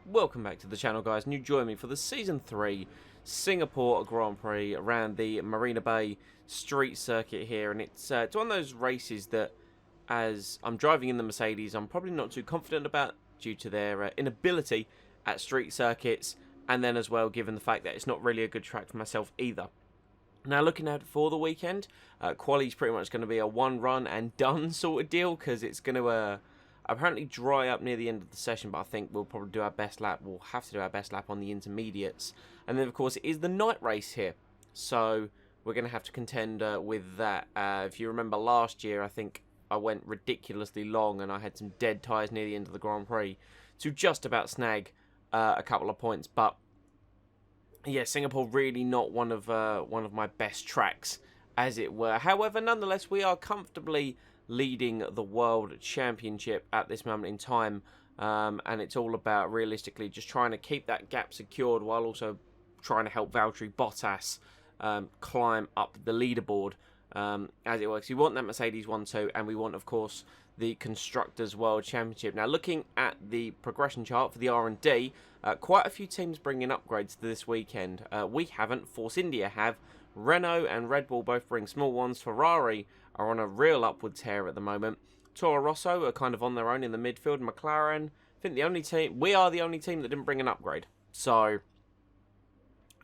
Welcome back to the channel, guys, and you join me for the Season 3 Singapore Grand Prix around the Marina Bay Street Circuit here. And it's one of those races that, as I'm driving in the Mercedes, I'm probably not too confident about due to their inability at street circuits, and then as well given the fact that it's not really a good track for myself either. Now, looking out for the weekend, quali's pretty much going to be a one run and done sort of deal, because it's going to apparently dry up near the end of the session, but I think we'll probably do our best lap. We'll have to do our best lap on the intermediates. And then, of course, it is the night race here, so we're going to have to contend with that. If you remember last year, I think I went ridiculously long, and I had some dead tyres near the end of the Grand Prix to just about snag a couple of points. But yeah, Singapore really not one of my best tracks, as it were. However, nonetheless, we are comfortably leading the World Championship at this moment in time, and it's all about realistically just trying to keep that gap secured while also trying to help Valtteri Bottas climb up the leaderboard, as it works. We want that Mercedes 1-2, and we want, of course, the Constructors' World Championship. Now, looking at the progression chart for the R&D, quite a few teams bringing upgrades to this weekend. We haven't. Force India have. Renault and Red Bull both bring small ones. Ferrari are on a real upward tear at the moment. Toro Rosso are kind of on their own in the midfield. McLaren, I think we are the only team that didn't bring an upgrade. So,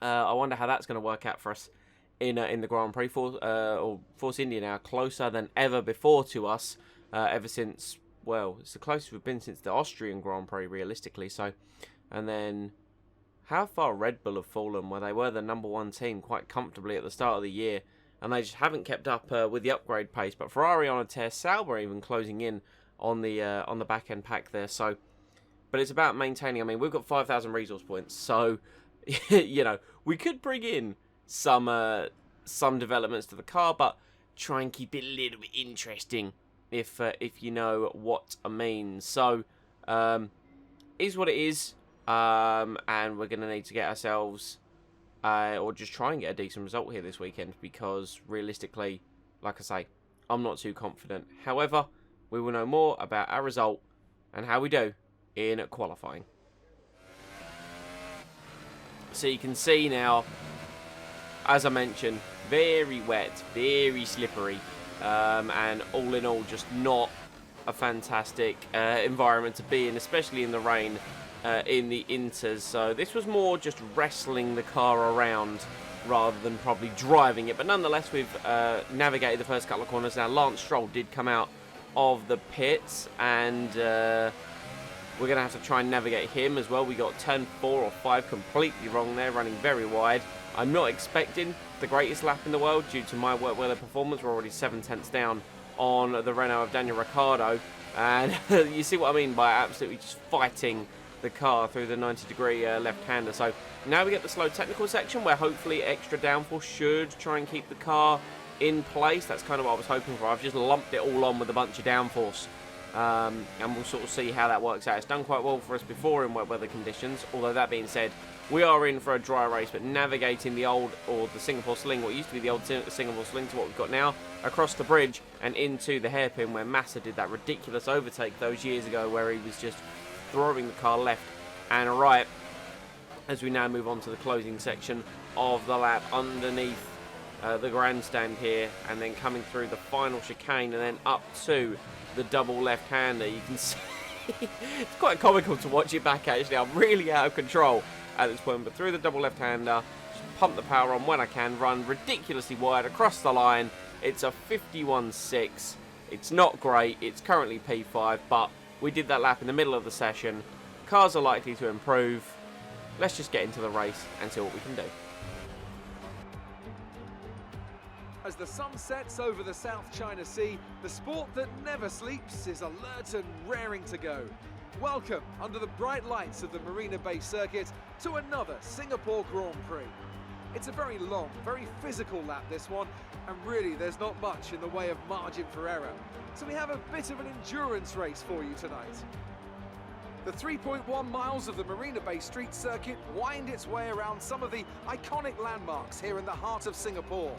I wonder how that's going to work out for us in the Grand Prix. Force India now closer than ever before to us, ever since, well, it's the closest we've been since the Austrian Grand Prix, realistically. So, and then how far Red Bull have fallen, where they were the #1 team quite comfortably at the start of the year, and they just haven't kept up with the upgrade pace. But Ferrari on a tear, Sauber even closing in on the back end pack there. So, but it's about maintaining. I mean, we've got 5,000 resource points, so you know, we could bring in some developments to the car, but try and keep it a little bit interesting, if you know what I mean. So, is what it is. And we're going to need to get ourselves, or just try and get a decent result here this weekend, because realistically, like I say, I'm not too confident. However, we will know more about our result and how we do in qualifying. So you can see now, as I mentioned, very wet, very slippery, and all in all, just not a fantastic environment to be in, especially in the rain. In the inters, so this was more just wrestling the car around rather than probably driving it, but nonetheless we've navigated the first couple of corners. Now Lance Stroll did come out of the pits, and we're going to have to try and navigate him as well. We got turn 4 or 5 completely wrong there, running very wide. I'm not expecting the greatest lap in the world due to my wet weather performance. We're already 7/10 down on the Renault of Daniel Ricciardo, and you see what I mean by absolutely just fighting the car through the 90-degree left-hander. So now we get the slow technical section, where hopefully extra downforce should try and keep the car in place. That's kind of what I was hoping for. I've just lumped it all on with a bunch of downforce, and we'll sort of see how that works out. It's done quite well for us before in wet weather conditions, although that being said, we are in for a dry race, but navigating the old, or the Singapore Sling, what used to be the old Singapore Sling, to what we've got now, across the bridge and into the hairpin, where Massa did that ridiculous overtake those years ago, where he was just throwing the car left and right, as we now move on to the closing section of the lap underneath the grandstand here, and then coming through the final chicane and then up to the double left-hander. You can see it's quite comical to watch it back, actually. I'm really out of control at this point, but through the double left-hander, just pump the power on when I can, run ridiculously wide across the line. It's a 51.6. It's not great. It's currently P5, but we did that lap in the middle of the session. Cars are likely to improve. Let's just get into the race and see what we can do. As the sun sets over the South China Sea, the sport that never sleeps is alert and raring to go. Welcome, under the bright lights of the Marina Bay Circuit, to another Singapore Grand Prix. It's a very long, very physical lap, this one, and really there's not much in the way of margin for error. So we have a bit of an endurance race for you tonight. The 3.1 miles of the Marina Bay Street Circuit wind its way around some of the iconic landmarks here in the heart of Singapore.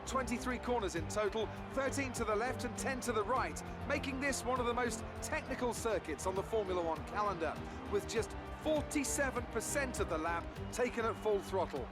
23 corners in total, 13 to the left and 10 to the right, making this one of the most technical circuits on the Formula One calendar, with just 47% of the lap taken at full throttle.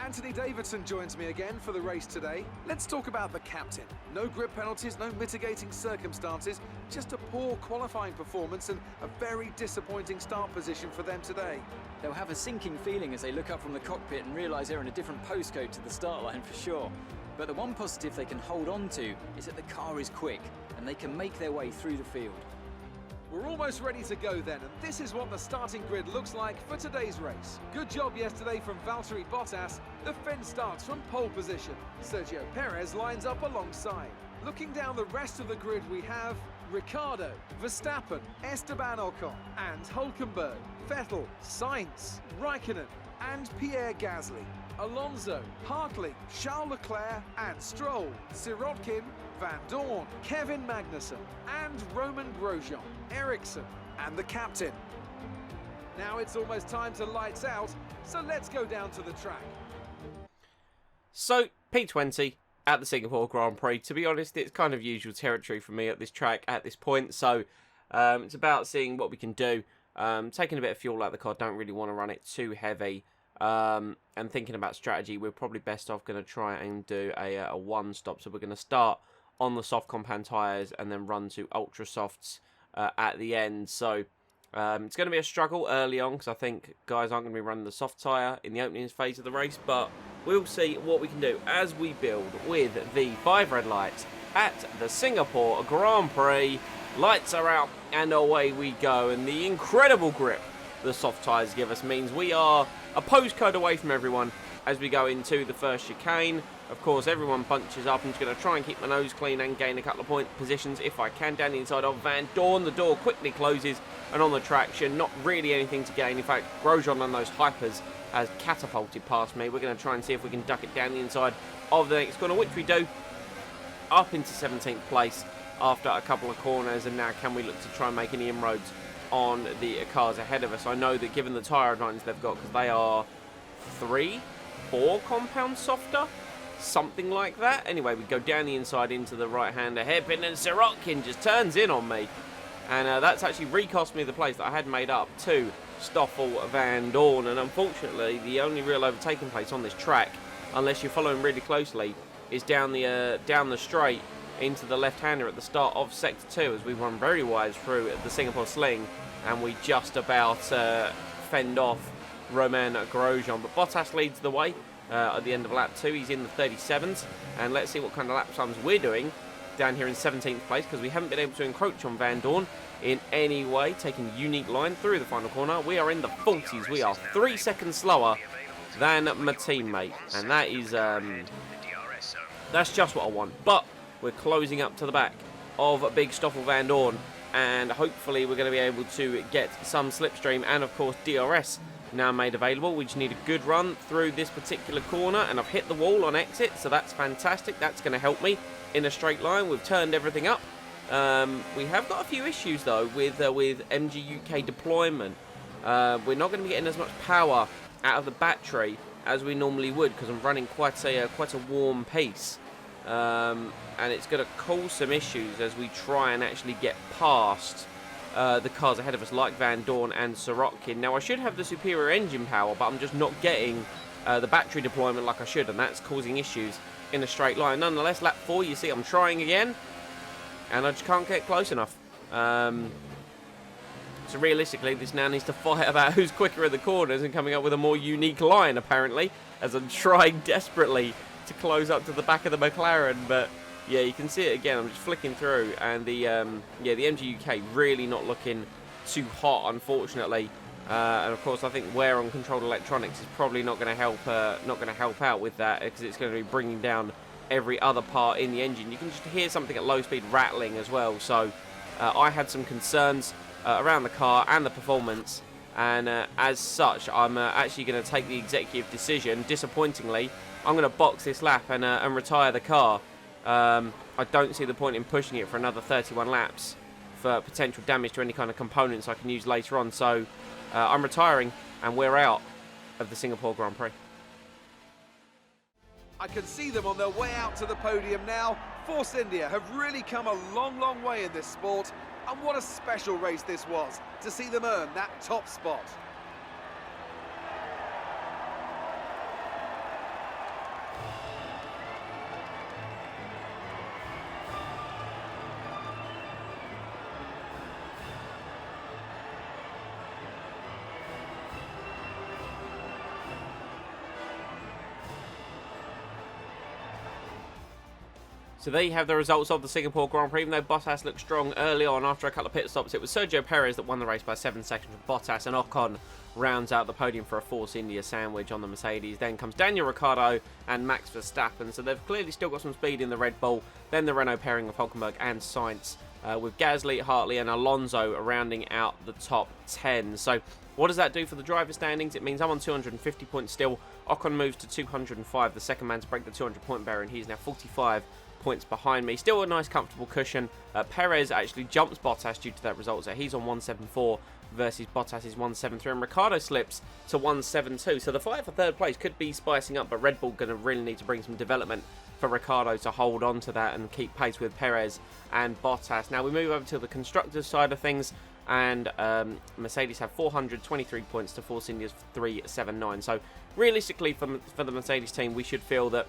Anthony Davidson joins me again for the race today. Let's talk about the captain. No grip penalties, no mitigating circumstances, just a poor qualifying performance and a very disappointing start position for them today. They'll have a sinking feeling as they look up from the cockpit and realise they're in a different postcode to the start line for sure. But the one positive they can hold on to is that the car is quick and they can make their way through the field. We're almost ready to go then, and this is what the starting grid looks like for today's race. Good job yesterday from Valtteri Bottas. The Finn starts from pole position. Sergio Perez lines up alongside. Looking down the rest of the grid, we have Ricciardo, Verstappen, Esteban Ocon and Hülkenberg, Vettel, Sainz, Raikkonen and Pierre Gasly, Alonso, Hartley, Charles Leclerc and Stroll, Sirotkin, Van Dorn, Kevin Magnussen and Roman Grosjean, Ericsson and the captain. Now it's almost time to lights out, so let's go down to the track. So, P20 at the Singapore Grand Prix. To be honest, it's kind of usual territory for me at this track at this point. So, it's about seeing what we can do. Taking a bit of fuel out of the car. Don't really want to run it too heavy. And thinking about strategy, we're probably best off going to try and do a one stop. So we're going to start on the soft compound tyres and then run to ultra softs at the end. So it's going to be a struggle early on because I think guys aren't going to be running the soft tyre in the opening phase of the race, but we'll see what we can do as we build with the 5 red lights at the Singapore Grand Prix. Lights are out and away we go, and the incredible grip the soft tyres give us means we are a postcode away from everyone as we go into the first chicane. Of course, everyone bunches up. I'm just going to try and keep my nose clean and gain a couple of point positions if I can. Down the inside of Van Dorn, the door quickly closes, and on the traction, not really anything to gain. In fact, Grosjean on those hypers has catapulted past me. We're going to try and see if we can duck it down the inside of the next corner, which we do, up into 17th place after a couple of corners. And now can we look to try and make any inroads on the cars ahead of us? I know that given the tyre advantage they've got, because they are 3-4 compounds softer, something like that. Anyway, we go down the inside into the right-hander hairpin, and Sirotkin just turns in on me. And that's actually recost me the place that I had made up to Stoffel Van Dorn. And unfortunately, the only real overtaking place on this track, unless you're following really closely, is down the straight into the left-hander at the start of Sector 2 as we run very wide through the Singapore Sling, and we just about fend off Romain Grosjean. But Bottas leads the way at the end of lap 2. He's in the 37s, and let's see what kind of lap times we're doing down here in 17th place, because we haven't been able to encroach on Van Dorn in any way, taking a unique line through the final corner. We are in the 40s. We are 3 seconds slower than my teammate, and that is that's just what I want. But we're closing up to the back of Big Stoffel Van Dorn, and hopefully we're going to be able to get some slipstream, and of course DRS now made available. We just need a good run through this particular corner, and I've hit the wall on exit, so that's fantastic. That's going to help me in a straight line. We've turned everything up. We have got a few issues though with MG UK deployment. We're not going to be getting as much power out of the battery as we normally would, because I'm running quite a warm piece. And it's going to cause some issues as we try and actually get past the cars ahead of us, like Van Dorn and Sirotkin. Now, I should have the superior engine power, but I'm just not getting the battery deployment like I should, and that's causing issues in a straight line. Nonetheless, lap 4, you see I'm trying again, and I just can't get close enough. So realistically, this now needs to fight about who's quicker in the corners and coming up with a more unique line, apparently, as I'm trying desperately to close up to the back of the McLaren. But yeah, you can see it again. I'm just flicking through, and the MG UK really not looking too hot, unfortunately. And of course, I think wear on controlled electronics is probably not going to help out with that, because it's going to be bringing down every other part in the engine. You can just hear something at low speed rattling as well. So I had some concerns around the car and the performance, and as such, I'm actually going to take the executive decision. Disappointingly, I'm going to box this lap and retire the car. I don't see the point in pushing it for another 31 laps for potential damage to any kind of components I can use later on. So I'm retiring, and we're out of the Singapore Grand Prix. I can see them on their way out to the podium now. Force India have really come a long, long way in this sport. And what a special race this was to see them earn that top spot. So there you have the results of the Singapore Grand Prix. Even though Bottas looked strong early on after a couple of pit stops, it was Sergio Perez that won the race by 7 seconds from Bottas, and Ocon rounds out the podium for a Force India sandwich on the Mercedes. Then comes Daniel Ricciardo and Max Verstappen, so they've clearly still got some speed in the Red Bull. Then the Renault pairing of Hülkenberg and Sainz, with Gasly, Hartley and Alonso rounding out the top 10. So what does that do for the driver standings? It means I'm on 250 points still. Ocon moves to 205, the second man to break the 200-point barrier, and he's now 45 points behind me. Still a nice comfortable cushion. Perez actually jumps Bottas due to that result, so he's on 174 versus Bottas is 173, and Ricciardo slips to 172. So the fight for third place could be spicing up, but Red Bull going to really need to bring some development for Ricciardo to hold on to that and keep pace with Perez and Bottas. Now we move over to the constructors side of things, and Mercedes have 423 points to Force India's 379. So realistically for the Mercedes team, we should feel that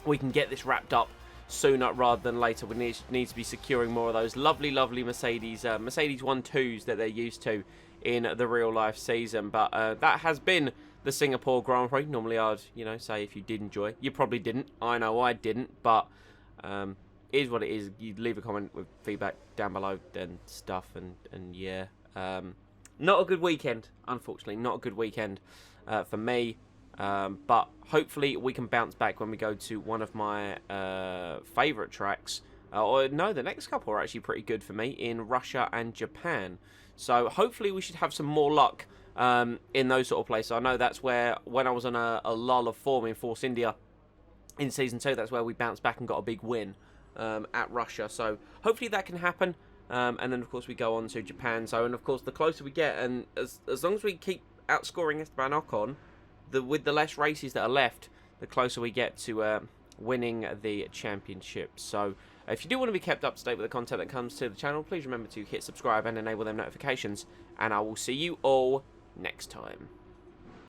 we can get this wrapped up sooner rather than later. We need to be securing more of those lovely Mercedes 1-2s that they're used to in the real life season. But that has been the Singapore Grand Prix. Normally I'd say if you did enjoy, you probably didn't. I know I didn't, but it is what it is. You leave a comment with feedback down below and stuff, and yeah, not a good weekend, unfortunately. Not a good weekend for me. But hopefully we can bounce back when we go to one of my favourite tracks. Or no, the next couple are actually pretty good for me in Russia and Japan. So hopefully we should have some more luck in those sort of places. I know that's where, when I was on a lull of form in Force India in Season 2, that's where we bounced back and got a big win at Russia. So hopefully that can happen. And then, of course, we go on to Japan. So, and of course, the closer we get, and as long as we keep outscoring Esteban Ocon, with the less races that are left, the closer we get to winning the championship. So if you do want to be kept up to date with the content that comes to the channel, please remember to hit subscribe and enable them notifications, and I will see you all next time.